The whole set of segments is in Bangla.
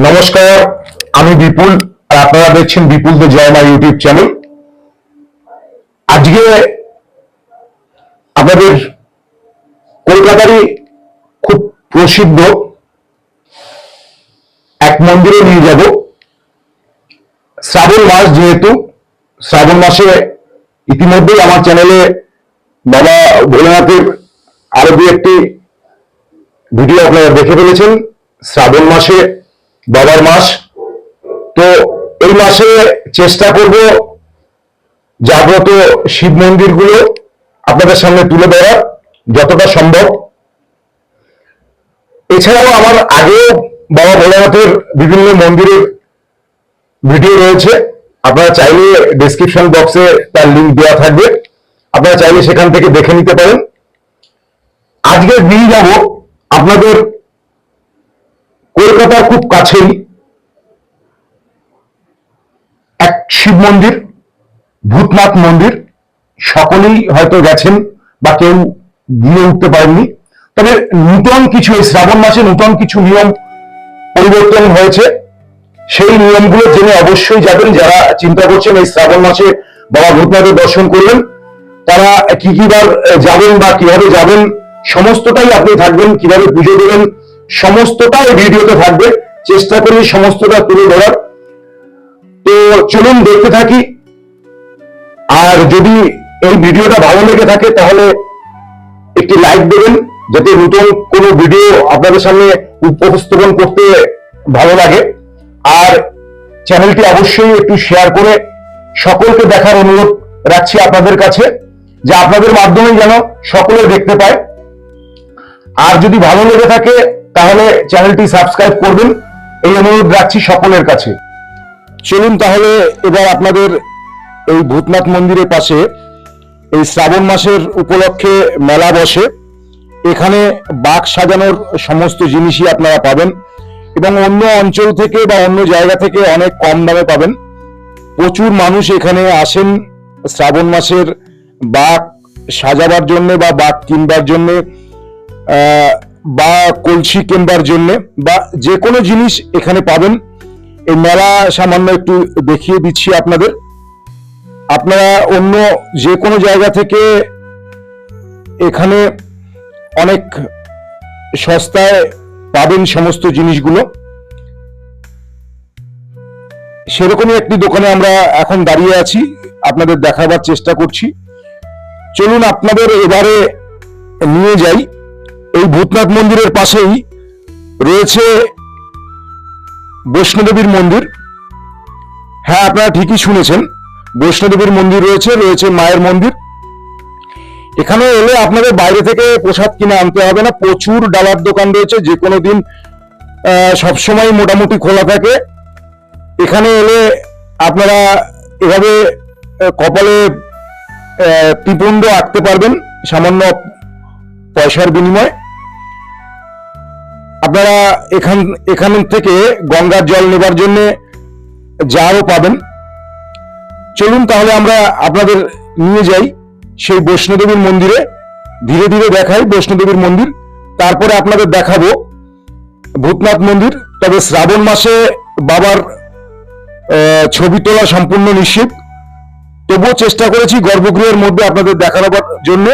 নমস্কার, আমি বিপুল আর আপনারা দেখছেন বিপুল দ্য জয় মা ইউটিউব চ্যানেল। আজকে আপনাদের কলকাতারই খুব প্রসিদ্ধ এক মন্দিরে নিয়ে যাব। শ্রাবণ মাস, যেহেতু শ্রাবণ মাসে ইতিমধ্যেই আমার চ্যানেলে বাবা ভোলেনাথের আরো দু একটি ভিডিও আপনারা দেখে ফেলেছেন। শ্রাবণ মাসে বাবার মাস, তো এই মাসে চেষ্টা করব জাগ্রত শিব মন্দিরগুলো আপনাদের সামনে তুলে ধরার যতটা সম্ভব। এছাড়াও আমার আগেও বাবা ভোলেনাথের বিভিন্ন মন্দিরের ভিডিও রয়েছে, আপনারা চাইলে ডেসক্রিপশন বক্সে তার লিঙ্ক দেওয়া থাকবে, আপনারা চাইলে সেখান থেকে দেখে নিতে পারেন। আজকে নিয়ে যাব আপনাদের কলকাতার খুব কাছেই এক শিব মন্দির, ভূতনাথ মন্দির। সকলেই হয়তো গেছেন বা কেউ গিয়ে উঠতে পারেননি, তবে নূতন কিছু এই শ্রাবণ মাসে নূতন কিছু নিয়ম পরিবর্তন হয়েছে। সেই নিয়মগুলো জেনে অবশ্যই যাবেন। যারা চিন্তা করছেন এই শ্রাবণ মাসে বাবা ভূতনাথের দর্শন করবেন, তারা কি কি বার যাবেন বা কিভাবে যাবেন সমস্তটাই আপনি থাকবেন, কিভাবে পুজো দেবেন সমস্তটা এই ভিডিওতে থাকবে। চেষ্টা করি সমস্তটা তুলে ধরার। তো চলুন দেখতে থাকি। আর যদি এই ভিডিওটা ভালো লেগে থাকে তাহলে একটি লাইক দেবেন, যাতে নতুন কোনো ভিডিও আপনাদের সামনে উপস্থাপন করতে ভালো লাগে। আর চ্যানেলটি অবশ্যই একটু শেয়ার করে সকলকে দেখার অনুরোধ রাখছি আপনাদের কাছে, যে আপনাদের মাধ্যমে যেন সকলে দেখতে পায়। আর যদি ভালো লেগে থাকে তাহলে চ্যানেলটি সাবস্ক্রাইব করবেন, এই অনুরোধ রাখছি সকলের কাছে। চলুন তাহলে এবার আপনাদের এই ভূতনাথ মন্দিরের পাশে এই শ্রাবণ মাসের উপলক্ষে মেলা বসে। এখানে বাঘ সাজানোর সমস্ত জিনিসই আপনারা পাবেন, এবং অন্য অঞ্চল থেকে বা অন্য জায়গা থেকে অনেক কম দামে পাবেন। প্রচুর মানুষ এখানে আসেন শ্রাবণ মাসের বাঘ সাজাবার জন্য বা বাঘ কিনবার জন্য, বা কলসি কিনবার জন্য, বা যে কোনো জিনিস এখানে পাবেন। এই মেলা সামান্য একটু দেখিয়ে দিচ্ছি আপনাদের। আপনারা অন্য যে কোনো জায়গা থেকে এখানে অনেক সস্তায় পাবেন সমস্ত জিনিসগুলো। সেরকমই একটি দোকানে আমরা এখন দাঁড়িয়ে আছি, আপনাদের দেখাবার চেষ্টা করছি। চলুন আপনাদের এবারে নিয়ে যাই। এই ভূতনাথ মন্দিরের পাশেই রয়েছে বৈষ্ণোদেবীর মন্দির। হ্যাঁ, আপনারা ঠিকই শুনেছেন, বৈষ্ণোদেবীর মন্দির রয়েছে, রয়েছে মায়ের মন্দির। এখানে এলে আপনাদের বাইরে থেকে প্রসাদ কিনে আনতে হবে না। প্রচুর ডালার দোকান রয়েছে, যে কোনো দিন সবসময় মোটামুটি খোলা থাকে। এখানে এলে আপনারা এভাবে কপালে ত্রিপুণ্ড আঁকতে পারবেন সামান্য পয়সার বিনিময়ে। আপনারা এখান থেকে গঙ্গার জল নেবার জন্য জারও পাবেন। চলুন তাহলে আমরা আপনাদের নিয়ে যাই সেই বৈষ্ণোদেবীর মন্দিরে। ধীরে ধীরে দেখাই বৈষ্ণোদেবীর মন্দির, তারপরে আপনাদের দেখাবো ভূতনাথ মন্দির। তবে শ্রাবণ মাসে বাবার ছবি তোলা সম্পূর্ণ নিষিদ্ধ, তবুও চেষ্টা করেছি গর্ভগৃহের মধ্যে আপনাদের দেখানোর জন্য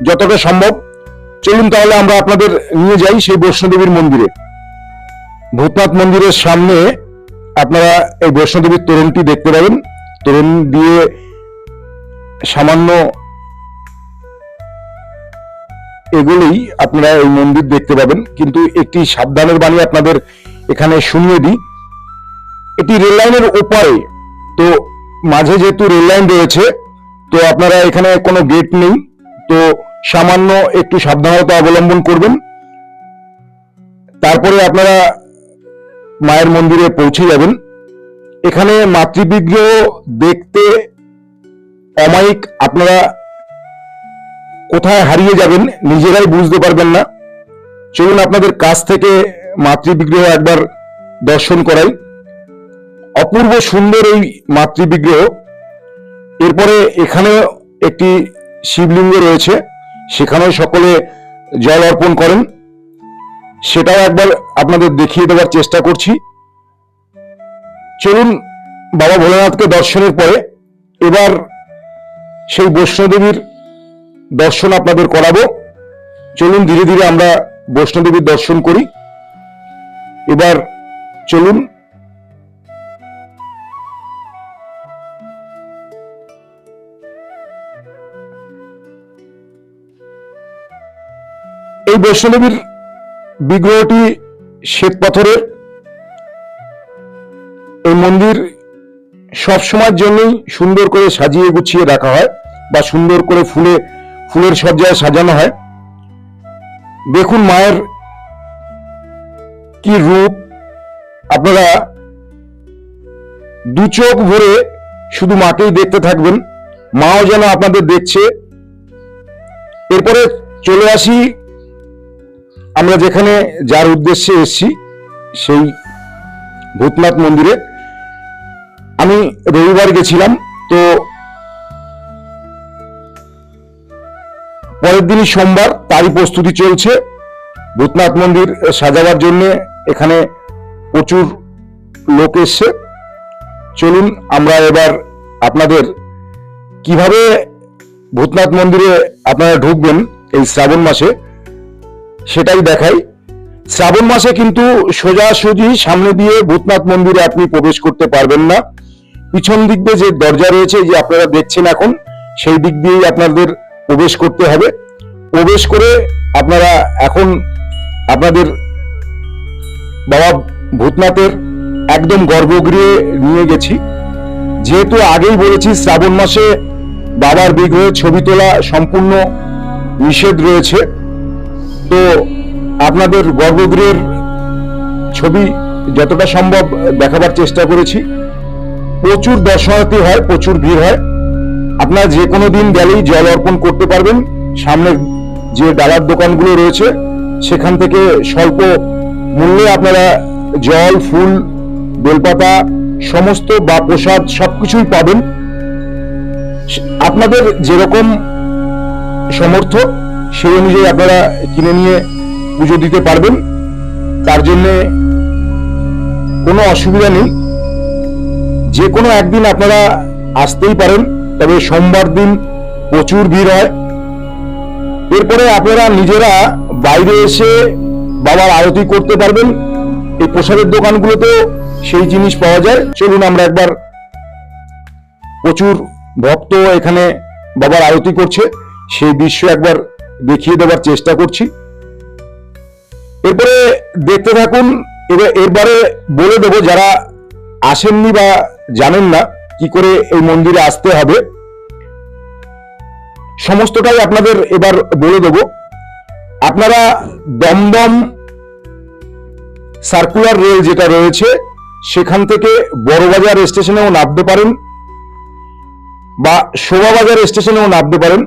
যতটা সম্ভব। চলুন তাহলে আমরা আপনাদের নিয়ে যাই সেই বৈষ্ণোদেবীর মন্দিরে। ভূতনাথ মন্দিরের সামনে আপনারা এই বৈষ্ণোদেবীর তোরণটি দেখতে পাবেন। তোরণ দিয়ে সামান্য এগুলোই আপনারা এই মন্দির দেখতে পাবেন। কিন্তু একটি সাবধানের বাণী আপনাদের এখানে শুনিয়ে দিই, এটি রেল লাইনের ওপারে, তো মাঝে যেহেতু রেল লাইন রয়েছে, তো আপনারা এখানে কোনো গেট নেই, তো সামান্য একটু সাবধানতা অবলম্বন করবেন। তারপরে আপনারা মায়ের মন্দিরে পৌঁছে যাবেন। এখানে মাতৃবিগ্রহ দেখতে অমায়িক, আপনারা কোথায় হারিয়ে যাবেন নিজেরাই বুঝতে পারবেন না। চলুন আপনাদের কাছ থেকে মাতৃবিগ্রহ একবার দর্শন করাই। অপূর্ব সুন্দর এই মাতৃবিগ্রহ। এরপরে এখানে একটি শিবলিঙ্গ রয়েছে, সেখানেও সকলে জল অর্পণ করেন, সেটাও একবার আপনাদের দেখিয়ে দেওয়ার চেষ্টা করছি। চলুন বাবা ভোলেনাথকে দর্শনের পরে এবার সেই বৈষ্ণোদেবীর দর্শন আপনাদের করাবো। চলুন ধীরে ধীরে আমরা বৈষ্ণোদেবীর দর্শন করি। এবার চলুন। এই বৈষ্ণোদেবীর বিগ্রহটি শ্বেত পাথরের। এই মন্দির সবসময়ের জন্যই সুন্দর করে সাজিয়ে গুছিয়ে রাখা হয় বা সুন্দর করে ফুলের সজ্জায় সাজানো হয়। দেখুন মায়ের কি রূপ, আপনারা দু চোখ ভরে শুধু মাকেই দেখতে থাকবেন, মাও যেন আপনাদের দেখছে। এরপরে চলে আসি আমরা যেখানে যার উদ্দেশ্যে এসেছি, সেই ভূতনাথ মন্দিরে। আমি রবিবার গেছিলাম, তো পরের দিনই সোমবার, তারই প্রস্তুতি চলছে। ভূতনাথ মন্দির সাজাবার জন্য এখানে প্রচুর লোক এসছে। চলুন আমরা এবার আপনাদের কিভাবে ভূতনাথ মন্দিরে আপনারা ঢুকবেন এই শ্রাবণ মাসে সেটাই দেখাই। শ্রাবণ মাসে কিন্তু সোজাসুজি সামনে দিয়ে ভূতনাথ মন্দিরে আপনি প্রবেশ করতে পারবেন না। পিছন দিক দিয়ে যে দরজা রয়েছে, যে আপনারা দেখছেন এখন, সেই দিক দিয়েই আপনাদের প্রবেশ করতে হবে। প্রবেশ করে আপনারা এখন আপনাদের বাবা ভূতনাথের একদম গর্ভগৃহে নিয়ে গেছি। যেহেতু আগেই বলেছি শ্রাবণ মাসে বাবার বিগ্রহে ছবি তোলা সম্পূর্ণ নিষেধ রয়েছে, তো আপনাদের গর্ভগৃহের ছবি যতটা সম্ভব দেখাবার চেষ্টা করেছি। প্রচুর দর্শনার্থী হয়, প্রচুর ভিড় হয়। আপনারা যে কোনো দিন গেলেই জল অর্পণ করতে পারবেন। সামনে যে ডালার দোকানগুলো রয়েছে সেখান থেকে স্বল্প মূল্যে আপনারা জল, ফুল, বেলপাতা সমস্ত বা প্রসাদ সবকিছুই পাবেন। আপনাদের যেরকম সামর্থ্য সেই অনুযায়ী আপনারা কিনে নিয়ে পুজো দিতে পারবেন। তার জন্য কোনো অসুবিধা নেই। যে কোনো একদিন আপনারা আসতেই পারেন, তবে সোমবার দিন প্রচুর ভিড় হয়। এরপরে আপনারা নিজেরা বাইরে এসে বাবার আরতি করতে পারবেন। এই প্রসাদের দোকানগুলোতে সেই জিনিস পাওয়া যায়। চলুন আমরা একবার, প্রচুর ভক্ত এখানে বাবার আরতি করছে, সেই দৃশ্য একবার দেখিয়ে দেওয়ার চেষ্টা করছি। এরপরে দেখতে থাকুন। এরবারে বলে দেবো যারা আসেননি বা জানেন না কি করে এই মন্দিরে আসতে হবে, সমস্তটাই আপনাদের এবার বলে দেব। আপনারা দমদম সার্কুলার রেল যেটা রয়েছে সেখান থেকে বড়বাজার স্টেশনেও নামতে পারেন বা শোভাবাজার স্টেশনেও নামতে পারেন।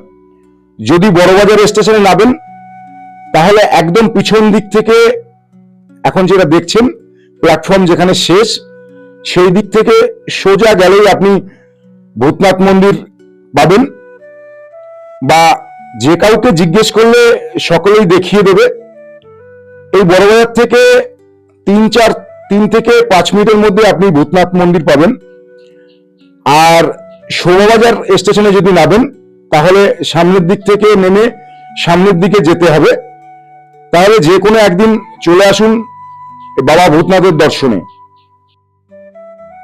যদি বড়বাজার স্টেশনে নামেন তাহলে একদম পিছন দিক থেকে, এখন যেটা দেখছেন প্ল্যাটফর্ম যেখানে শেষ, সেই দিক থেকে সোজা গেলেই আপনি ভূতনাথ মন্দির পাবেন। বা যে কাউকে জিজ্ঞেস করলে সকলেই দেখিয়ে দেবে। এই বড়বাজার থেকে 3 থেকে 5 মিনিটের মধ্যে আপনি ভূতনাথ মন্দির পাবেন। আর শোভাবাজার স্টেশনে যদি নামেন তাহলে সামনের দিক থেকে নেমে সামনের দিকে যেতে হবে। তাহলে যে কোনো একদিন চলে আসুন বাবা ভূতনাথের দর্শনে।